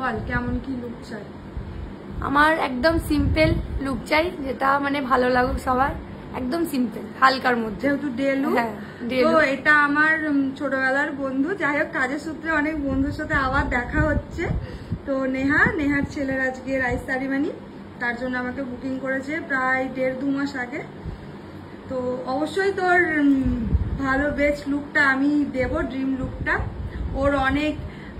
বল কেমন কি লুক চাই? আমার একদম সিম্পল লুক চাই, যেটা মানে ভালো লাগুক সবার, একদম সিম্পল হালকার মধ্যে, যেহেতু ডে লুক। তো এটা আমার ছোটবেলার বন্ধু, যাই হোক কাজের সূত্রে অনেক বন্ধুর সাথে আবার দেখা হচ্ছে। তো নেহার ছেলের আজকে রাইস সেরিমনি, তার জন্য আমাকে বুকিং করেছে প্রায় 1.5-2 মাস আগে। তো অবশ্যই তোর ভালো বেস্ট লুকটা আমি দেব, ড্রিম লুকটা। ওর অনেক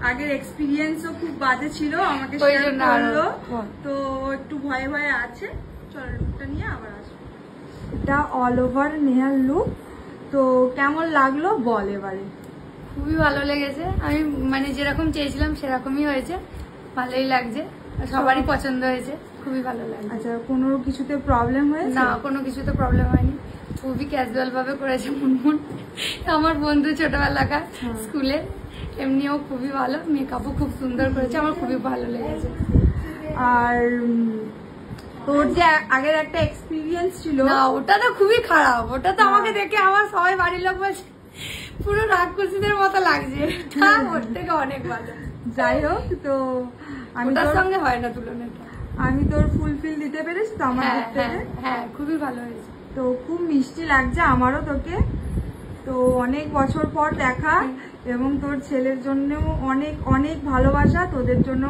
আগের এক্সপিরিয়েন্সও খুব বাজে ছিল, আমাকে শেয়ার করলো, তো একটু ভয়ে ভয়ে আছে। চল লুকটা নিয়ে আবার আসবো। এটা অল ওভার নেহার লুক। তো কেমন লাগলো বল এবারে? খুবই ভালো লেগেছে, আমি মানে যেরকম চেয়েছিলাম সেরকমই হয়েছে, ভালোই লাগছে, সবারই পছন্দ হয়েছে, খুবই ভালো লাগছে। আচ্ছা, কোনো কিছুতে প্রবলেম হয়েছে? না, কোনো কিছুতে প্রবলেম হয়নি, খুবই ক্যাজুয়াল ভাবে করেছে মুনমুন, আমার বন্ধু ছোটবেলাকার স্কুলে, এমনিও খুবই ভালো, মেকআপও খুব সুন্দর করেছে, আমার খুবই ভালো লেগেছে। আর তোর যে আগের একটা এক্সপিরিয়েন্স ছিল, না ওটা তো খুবই খারাপ, ওটা তো আমাকে দেখে আমার সবাই বাড়ির লোক বলছে পুরো রাক্ষসীদের মতো লাগছে, ওর থেকে অনেক ভালো। যাই হোক, তো আমি তার সঙ্গে হয় না তুলনাটা, আমি তোর ফুলফিল দিতে পেরেছি তো আমার দিক থেকে। হ্যাঁ খুবই ভালো হয়েছে। তো খুব মিষ্টি লাগছে আমারও তোকে, তো অনেক বছর পর দেখা, এবং তোর ছেলের জন্যও অনেক অনেক ভালোবাসা, তোদের জন্য